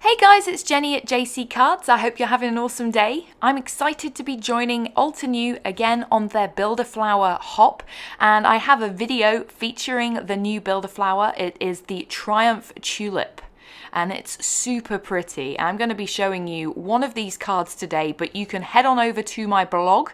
Hey guys, it's Jenny at JC Cards. I hope you're having an awesome day. I'm excited to be joining Altenew again on their Build-A-Flower hop, and I have a video featuring the new Build-A-Flower. It is the Triumph Tulip, and it's super pretty. I'm going to be showing you one of these cards today, but you can head on over to my blog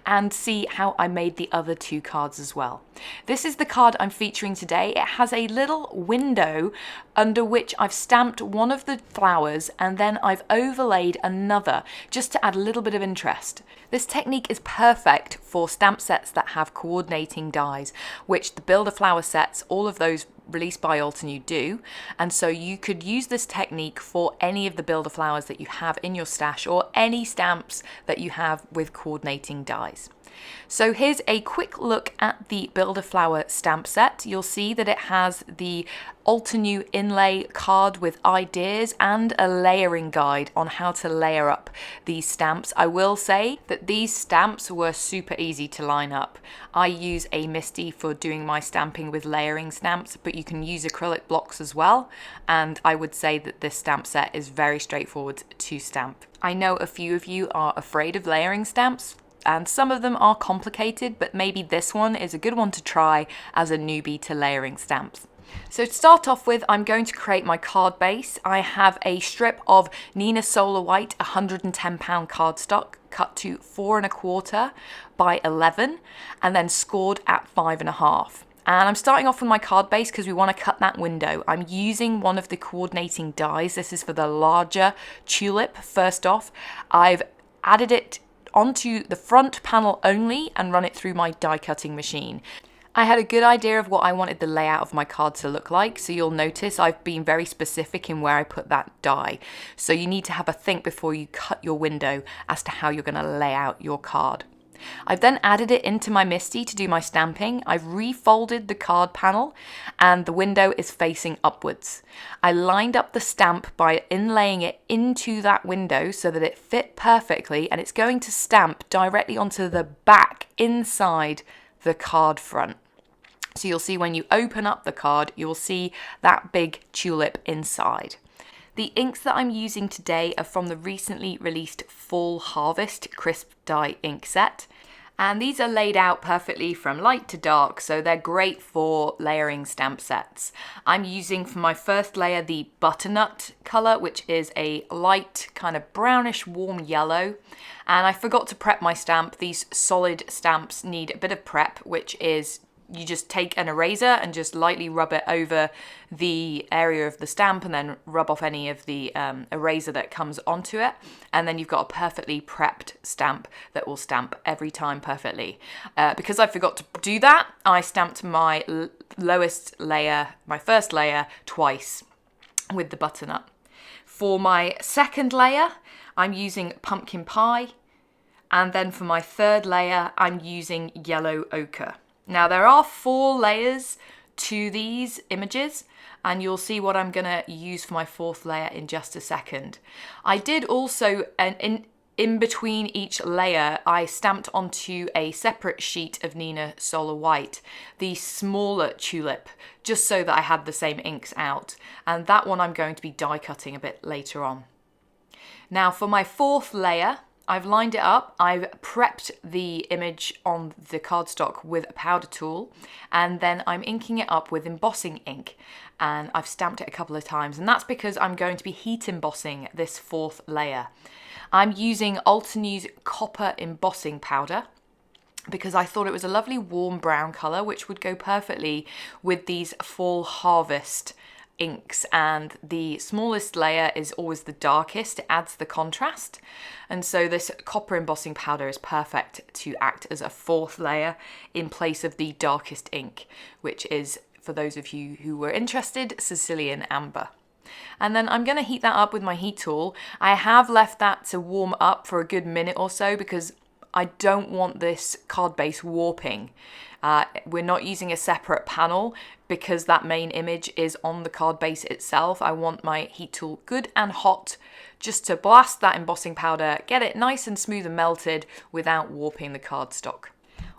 and see how I made the other two cards as well. This is the card I'm featuring today. It has a little window under which I've stamped one of the flowers and then I've overlaid another just to add a little bit of interest. This technique is perfect for stamp sets that have coordinating dies, which the Build-A-Flower sets, all of those released by Altenew do, and so you could use this technique for any of the Build-A-Flowers that you have in your stash or any stamps that you have with coordinating dies. So here's a quick look at the Build-A-Flower stamp set. You'll see that it has the Altenew inlay card with ideas and a layering guide on how to layer up these stamps. I will say that these stamps were super easy to line up. I use a MISTI for doing my stamping with layering stamps, but you can use acrylic blocks as well, and I would say that this stamp set is very straightforward to stamp. I know a few of you are afraid of layering stamps, and some of them are complicated, but maybe this one is a good one to try as a newbie to layering stamps. So to start off with, I'm going to create my card base. I have a strip of Neenah Solar White 110-pound cardstock cut to 4 1/4 by 11 and then scored at 5 1/2. And I'm starting off with my card base because we want to cut that window. I'm using one of the coordinating dies. This is for the larger tulip. First off, I've added it onto the front panel only and run it through my die cutting machine. I had a good idea of what I wanted the layout of my card to look like, so you'll notice I've been very specific in where I put that die. So you need to have a think before you cut your window as to how you're going to lay out your card. I've then added it into my MISTI to do my stamping. I've refolded the card panel and the window is facing upwards. I lined up the stamp by inlaying it into that window so that it fit perfectly, and it's going to stamp directly onto the back inside the card front. So you'll see when you open up the card, you'll see that big tulip inside. The inks that I'm using today are from the recently released Fall Harvest Crisp Die ink set. And these are laid out perfectly from light to dark, so they're great for layering stamp sets. I'm using for my first layer the butternut colour, which is a light kind of brownish warm yellow. And I forgot to prep my stamp. These solid stamps need a bit of prep, which is you just take an eraser and just lightly rub it over the area of the stamp and then rub off any of the eraser that comes onto it. And then you've got a perfectly prepped stamp that will stamp every time perfectly. Because I forgot to do that, I stamped my lowest layer, my first layer, twice with the butternut. For my second layer, I'm using pumpkin pie. And then for my third layer, I'm using yellow ochre. Now there are 4 layers to these images, and you'll see what I'm gonna use for my 4th layer in just a second. I did also, in between each layer, I stamped onto a separate sheet of Neenah Solar White, the smaller tulip, just so that I had the same inks out. And that one I'm going to be die cutting a bit later on. Now for my 4th layer, I've lined it up, I've prepped the image on the cardstock with a powder tool, and then I'm inking it up with embossing ink, and I've stamped it a couple of times, and that's because I'm going to be heat embossing this 4th layer. I'm using Altenew's copper embossing powder because I thought it was a lovely warm brown colour which would go perfectly with these Fall Harvest inks, and the smallest layer is always the darkest. It adds the contrast, and so this copper embossing powder is perfect to act as a 4th layer in place of the darkest ink, which is, for those of you who were interested, Sicilian amber. And then I'm going to heat that up with my heat tool. I have left that to warm up for a good minute or so because I don't want this card base warping. We're not using a separate panel because that main image is on the card base itself. I want my heat tool good and hot just to blast that embossing powder, get it nice and smooth and melted without warping the cardstock.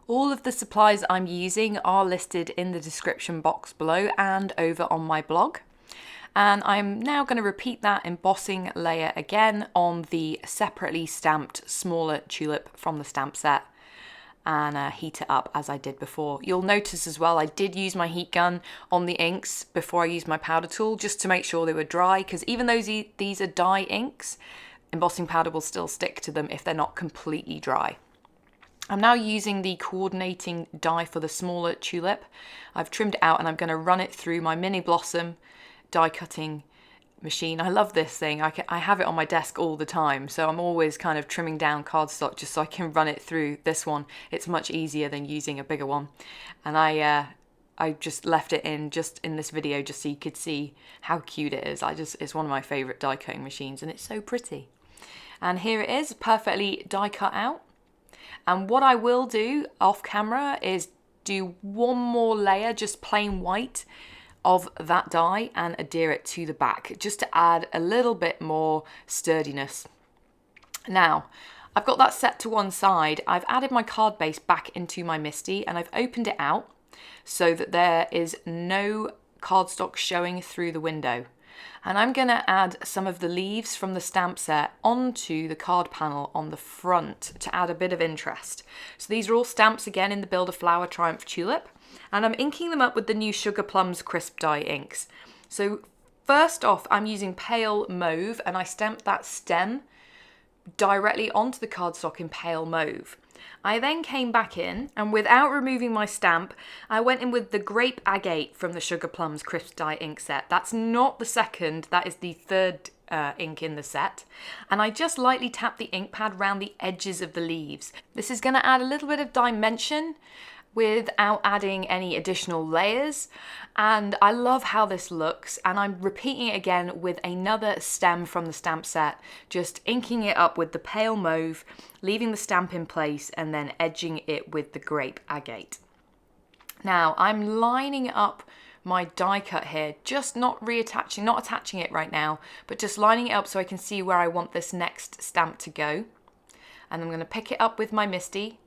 All of the supplies I'm using are listed in the description box below and over on my blog. And I'm now going to repeat that embossing layer again on the separately stamped smaller tulip from the stamp set, and heat it up as I did before. You'll notice as well I did use my heat gun on the inks before I used my powder tool, just to make sure they were dry, because even though these are dye inks, embossing powder will still stick to them if they're not completely dry. I'm now using the coordinating die for the smaller tulip. I've trimmed it out and I'm going to run it through my mini blossom die cutting machine. I love this thing. I have it on my desk all the time, so I'm always kind of trimming down cardstock just so I can run it through this one. It's much easier than using a bigger one, and I just left it in just in this video just so you could see how cute it is. It's one of my favorite die cutting machines, and it's so pretty. And here it is, perfectly die cut out. And what I will do off camera is do one more layer, just plain white, of that die and adhere it to the back just to add a little bit more sturdiness. Now I've got that set to one side. I've added my card base back into my MISTI and I've opened it out so that there is no cardstock showing through the window. And I'm going to add some of the leaves from the stamp set onto the card panel on the front to add a bit of interest. So these are all stamps again in the Build a Flower Triumph Tulip, and I'm inking them up with the new Sugarplums crisp dye inks. So first off, I'm using pale mauve, and I stamped that stem directly onto the cardstock in pale mauve. I then came back in, and without removing my stamp, I went in with the grape agate from the Sugarplums crisp dye ink set. That's not the second, that is the third ink in the set. And I just lightly tapped the ink pad around the edges of the leaves. This is going to add a little bit of dimension without adding any additional layers, and I love how this looks. And I'm repeating it again with another stem from the stamp set, just inking it up with the pale mauve, leaving the stamp in place, and then edging it with the grape agate. Now I'm lining up my die cut here, just not attaching it right now, but just lining it up so I can see where I want this next stamp to go. And I'm going to pick it up with my MISTI.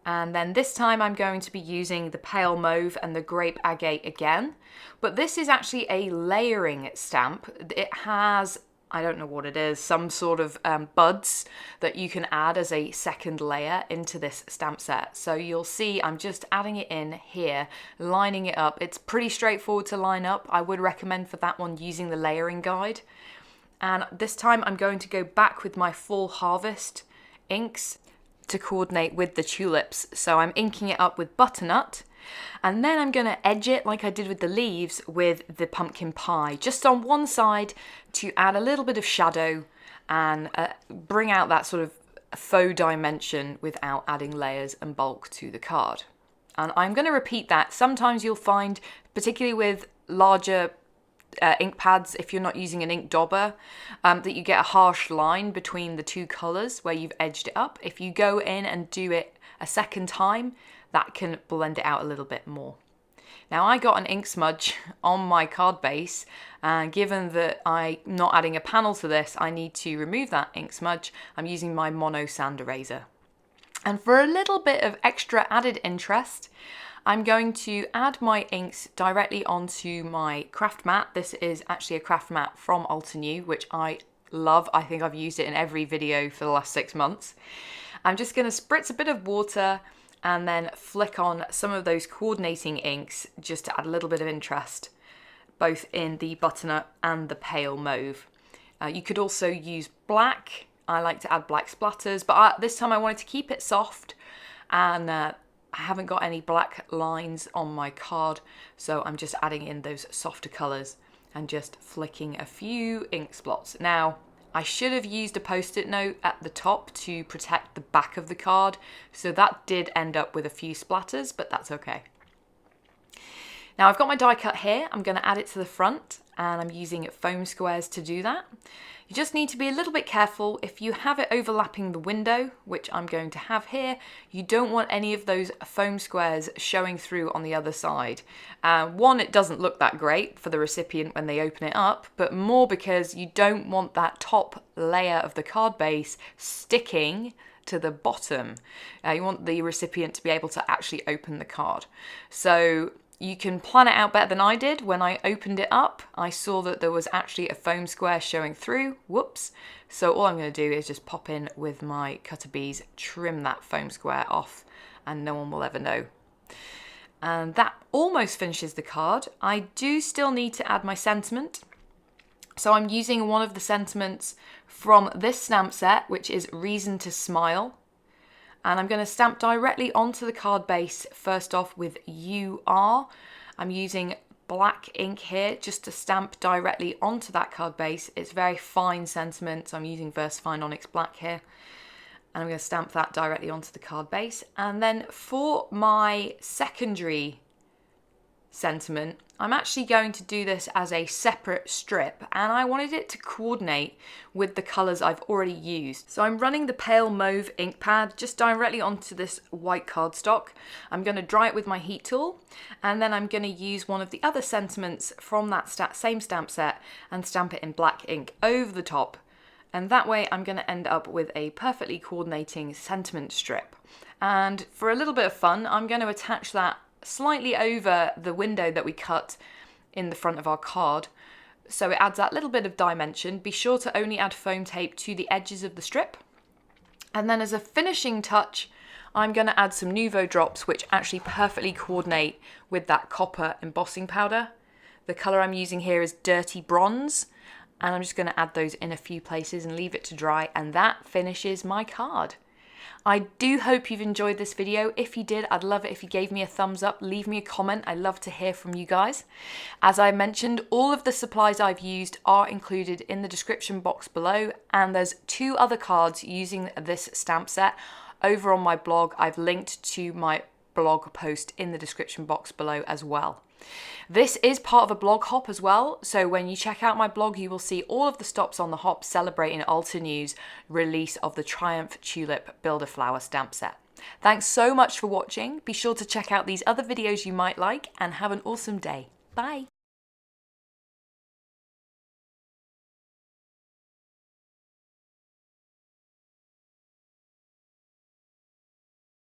And then this time I'm going to be using the pale mauve and the grape agate again. But this is actually a layering stamp. It has, I don't know what it is, some sort of buds that you can add as a second layer into this stamp set. So you'll see I'm just adding it in here, lining it up. It's pretty straightforward to line up. I would recommend for that one using the layering guide. And this time I'm going to go back with my Full Harvest inks to coordinate with the tulips. So I'm inking it up with butternut, and then I'm going to edge it like I did with the leaves with the pumpkin pie, just on one side to add a little bit of shadow and bring out that sort of faux dimension without adding layers and bulk to the card. And I'm going to repeat that. Sometimes you'll find, particularly with larger ink pads, if you're not using an ink dauber, that you get a harsh line between the two colours where you've edged it up. If you go in and do it a second time, that can blend it out a little bit more. Now I got an ink smudge on my card base, and given that I'm not adding a panel to this, I need to remove that ink smudge. I'm using my mono sand eraser. And for a little bit of extra added interest, I'm going to add my inks directly onto my craft mat. This is actually a craft mat from Altenew, which I love. I think I've used it in every video for the last 6 months. I'm just going to spritz a bit of water and then flick on some of those coordinating inks just to add a little bit of interest, both in the butternut and the pale mauve. You could also use black. I like to add black splatters, but this time I wanted to keep it soft, and I haven't got any black lines on my card, so I'm just adding in those softer colours and just flicking a few ink spots. Now, I should have used a post-it note at the top to protect the back of the card, so that did end up with a few splatters, but that's okay. Now I've got my die cut here. I'm going to add it to the front, and I'm using foam squares to do that. You just need to be a little bit careful. If you have it overlapping the window, which I'm going to have here, you don't want any of those foam squares showing through on the other side. One, it doesn't look that great for the recipient when they open it up, but more because you don't want that top layer of the card base sticking to the bottom. You want the recipient to be able to actually open the card. So You can plan it out better than I did. When I opened it up, I saw that there was actually a foam square showing through. Whoops. So all I'm going to do is just pop in with my cutter bees, trim that foam square off, and no one will ever know. And that almost finishes the card. I do still need to add my sentiment. So I'm using one of the sentiments from this stamp set, which is Reason to Smile. And I'm going to stamp directly onto the card base, first off with You Are. I'm using black ink here just to stamp directly onto that card base. It's very fine sentiment, so I'm using VersaFine Onyx Black here. And I'm going to stamp that directly onto the card base. And then for my secondary sentiment, I'm actually going to do this as a separate strip, and I wanted it to coordinate with the colours I've already used. So I'm running the pale mauve ink pad just directly onto this white cardstock. I'm going to dry it with my heat tool, and then I'm going to use one of the other sentiments from that same stamp set and stamp it in black ink over the top. And that way I'm going to end up with a perfectly coordinating sentiment strip. And for a little bit of fun, I'm going to attach that slightly over the window that we cut in the front of our card, so it adds that little bit of dimension. Be sure to only add foam tape to the edges of the strip. And then as a finishing touch, I'm going to add some Nuvo drops, which actually perfectly coordinate with that copper embossing powder. The colour I'm using here is Dirty Bronze, and I'm just going to add those in a few places and leave it to dry, and that finishes my card. I do hope you've enjoyed this video. If you did, I'd love it if you gave me a thumbs up, leave me a comment. I love to hear from you guys. As I mentioned, all of the supplies I've used are included in the description box below, and there's 2 other cards using this stamp set over on my blog. I've linked to my blog post in the description box below as well. This is part of a blog hop as well, so when you check out my blog, you will see all of the stops on the hop celebrating Altenew's release of the Triumph Tulip Builder Flower stamp set. Thanks so much for watching. Be sure to check out these other videos you might like, and have an awesome day. Bye!